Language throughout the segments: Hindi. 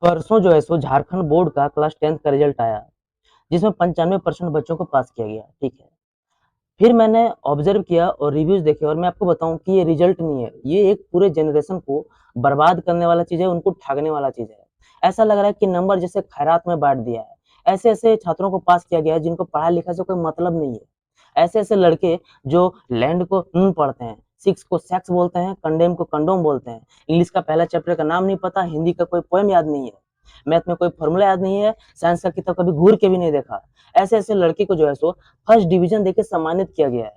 परसों जो है सो झारखंड बोर्ड का क्लास 10th का रिजल्ट आया, जिसमें 95% बच्चों को पास किया गया, ठीक है। फिर मैंने ऑब्ज़र्व किया और रिव्यूज़ देखे और मैं आपको बताऊँ कि ये रिजल्ट नहीं है, ये एक पूरे जनरेशन को बर्बाद करने वाला चीज़ है, उनको ठगने वाला चीज़ है। ऐसा लग रहा है कि नंबर जैसे खैरात में बाँट दिया है। ऐसे-ऐसे छात्रों को पास किया गया है जिनको पढ़ाई-लिखाई से कोई मतलब नहीं है। ऐसे-ऐसे लड़के जो लैंड को पढ़ते हैं, सिक्स को सेक्स बोलते हैं, कंडेम को कंडोम बोलते हैं, इंग्लिश का पहला चैप्टर का नाम नहीं पता, हिंदी का कोई पोएम याद नहीं है, मैथ में कोई फ़ॉर्मूला याद नहीं है, साइंस का किताब कभी घूर के भी नहीं देखा। ऐसे-ऐसे लड़के को जो है सो फर्स्ट डिवीज़न देके सम्मानित किया गया है।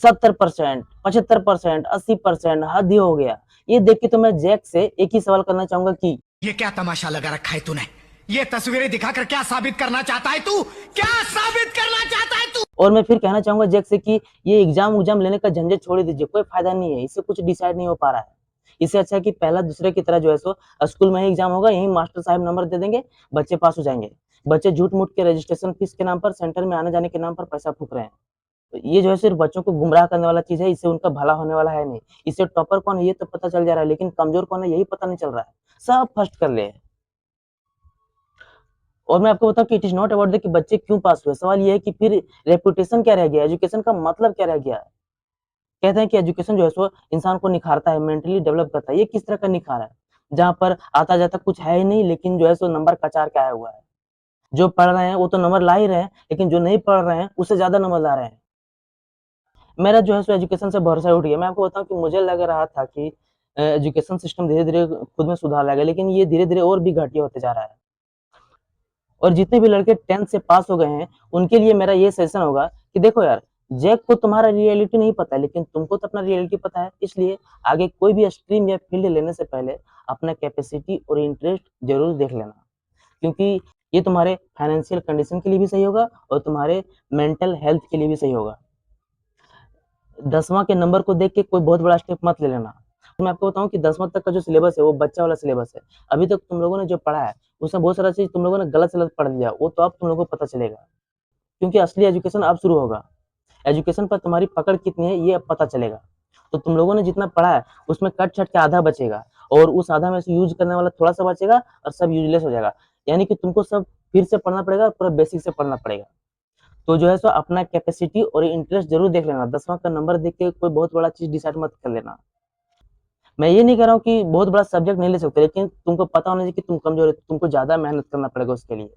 70%, 75%, 80% हद ही हो गया। ये देख के तो मैं जैक से एक ही सवाल करना चाहूँगा कि ये क्या तमाशा लगा रखा है तूने? ये तस्वीरें दिखाकर क्या साबित करना चाहता है तू? क्या साबित करना चाहता है तू? और मैं फिर कहना चाहूँगा जैक से कि ये एग्ज़ाम-उग्ज़ाम लेने का झंझट छोड़ ही दीजिए, कोई फ़ायदा नहीं है, इससे कुछ डिसाइड नहीं हो पा रहा है। इससे अच्छा है कि पहला दूसरे की तरह जो है सो स्कूल में ही एग्ज़ाम होगा, यहीं मास्टर साहब नंबर दे देंगे, बच्चे पास हो जाएँगे। बच्चे झूठ-मूठ के रजिस्ट्रेशन फीस के नाम पर, सेंटर में आने-जाने के नाम पर पैसा फूँक रहे हैं। तो ये जो है सिर्फ़ बच्चों को गुमराह करने वाला चीज़ है, इससे उनका भला होने वाला है नहीं। इससे टॉपर कौन है ये तो पता चल जा रहा है, लेकिन कमज़ोर कौन है यही पता नहीं चल रहा है। सब फर्स्ट कर लिए हैं। और मैं आपको बताऊँ कि it is not about the कि बच्चे क्यों पास हुए, सवाल ये है कि फिर रेपुटेशन क्या रह गया? एजुकेशन का मतलब क्या रह गया है? कहते हैं कि एजुकेशन जो है सो इंसान को निखारता है, मेंटली डेवलप करता है। ये किस तरह का निखार है? जहाँ पर आता-जाता कुछ है ही नहीं, लेकिन जो है सो नंबर कचार के आया हुआ है। जो पढ़ रहे हैं वो तो नंबर ला ही रहे हैं, लेकिन जो नहीं पढ़ रहे हैं उससे ज़्यादा नंबर ला रहे हैं। मेरा जो है सो एजुकेशन से भरोसा उठ गया। मैं आपको बताऊँ कि मुझे लग रहा था कि एजुकेशन सिस्टम धीरे-धीरे खुद में सुधार लाएगा, लेकिन ये धीरे-धीरे और भी घटिया होते जा रहा है। और जितने भी लड़के 10th से पास हो गए हैं, उनके लिए मेरा ये सजेशन होगा कि देखो यार, जैक को तुम्हारा रियलिटी नहीं पता है, लेकिन तुमको तो अपना रियलिटी पता है। इसलिए आगे कोई भी स्ट्रीम या फील्ड लेने से पहले अपना कैपेसिटी और इंटरेस्ट ज़रूर देख लेना। क्योंकि ये तुम्हारे फाइनेंशियल कंडीशन के लिए भी सही होगा और तुम्हारे मेंटल हेल्थ के लिए भी सही होगा। 10वां के नंबर को देख के कोई बहुत बड़ा स्टेप मत ले लेना। मैं आपको बताऊँ कि 10वां तक का जो सिलेबस है, वो बच्चा वाला सिलेबस है। अभी तक तुम लोगों ने जो पढ़ा है, उसमें बहुत सारा चीज़ तुम लोगों ने गलत-सलत पढ़ लिया, वो तो अब तुम लोगों को पता चलेगा। क्योंकि असली एजुकेशन अब शुरू होगा। एजुकेशन पर तुम्हारी पकड़ कितनी है, ये अब पता चलेगा। तो तुम लोगों ने जितना पढ़ा है, उसमें कट-छट के आधा बचेगा और उस आधा में से यूज़ करने वाला थोड़ा-सा बचेगा और सब यूज़लेस हो जाएगा। यानी कि तुमको सब फिर से पढ़ना पड़ेगा, पूरा बेसिक से पढ़ना पड़ेगा। तो जो है सो अपना कैपेसिटी और इंटरेस्ट ज़रूर देख लेना। 10वां का नंबर देख के कोई बहुत बड़ा चीज़ डिसाइड मत कर लेना। मैं ये नहीं कह रहा हूँ कि बहुत बड़ा सब्जेक्ट नहीं ले सकते, लेकिन तुमको पता होना चाहिए कि तुम कमज़ोर हो, तुमको ज़्यादा मेहनत करना पड़ेगा उसके लिए।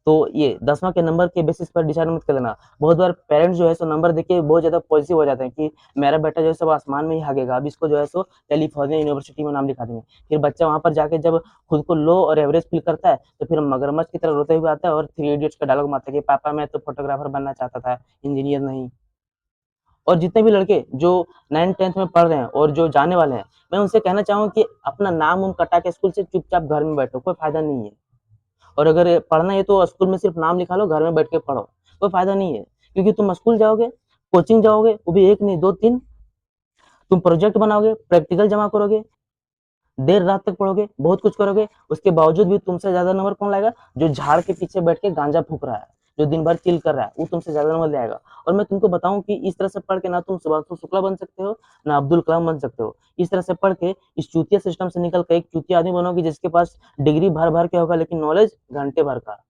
तो ये 10वां के नंबर के बेसिस पर डिसाइड मत कर लेना। बहुत बार पेरेंट्स जो है सो नंबर देख के बहुत ज़्यादा पॉज़िटिव हो जाते हैं कि मेरा बेटा जो है सो आसमान में ही भागेगा, अब इसको जो है सो कैलिफोर्निया यूनिवर्सिटी में नाम लिखा देंगे। फिर बच्चा वहाँ पर जाके जब खुद को लो और एवरेज फ़ील करता है, तो फिर मगरमच्छ की तरह रोते हुए आता है और थ्री इडियट्स का डायलॉग मारता है कि पापा मैं तो फोटोग्राफर बनना चाहता था, इंजीनियर नहीं। और जितने भी लड़के जो 9th-10th में पढ़ रहे हैं और जो जाने वाले हैं, मैं उनसे कहना चाहूँगा कि अपना नाम-वाम कटा के स्कूल से चुपचाप घर में बैठो, कोई फ़ायदा नहीं है। और अगर पढ़ना है तो स्कूल में सिर्फ़ नाम लिखा लो, घर में बैठ के पढ़ो, कोई फ़ायदा नहीं है। क्योंकि तुम स्कूल जाओगे, कोचिंग जाओगे, वो भी 1 नहीं 2-3, तुम प्रोजेक्ट बनाओगे, प्रैक्टिकल जमा करोगे, देर रात तक पढ़ोगे, बहुत कुछ करोगे, उसके बावजूद भी तुमसे ज़्यादा नंबर कौन लाएगा? जो झाड़ के पीछे बैठ के गाँजा फूँक रहा है, जो दिन भर चिल कर रहा है, वो तुमसे ज़्यादा नंबर ले आएगा। और मैं तुमको बताऊँ कि इस तरह से पढ़ के ना तुम सुभाष शुक्ला बन सकते हो, ना अब्दुल कलाम बन सकते हो। इस तरह से पढ़ के इस चूतिया सिस्टम से निकल के एक चूतिया आदमी बनोगे जिसके पास डिग्री भर-भर के होगा लेकिन नॉलेज घंटे भर का।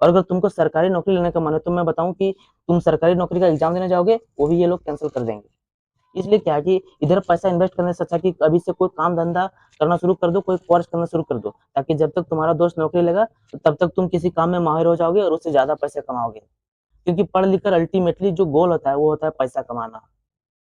और अगर तुमको सरकारी नौकरी लेने का मन है, तो मैं बताऊँ कि तुम सरकारी नौकरी का एग्ज़ाम देने जाओगे, वो भी ये लोग कैंसल कर देंगे। इसलिए क्या है कि इधर पैसा इन्वेस्ट करने से अच्छा कि अभी से कोई काम-धंधा करना शुरू कर दो, कोई कोर्स करना शुरू कर दो, ताकि जब तक तुम्हारा दोस्त नौकरी लेगा, तो तब तक तुम किसी काम में माहिर हो जाओगे और उससे ज़्यादा पैसे कमाओगे। क्योंकि पढ़ लिख कर अल्टीमेटली जो गोल होता है, वो होता है पैसा कमाना।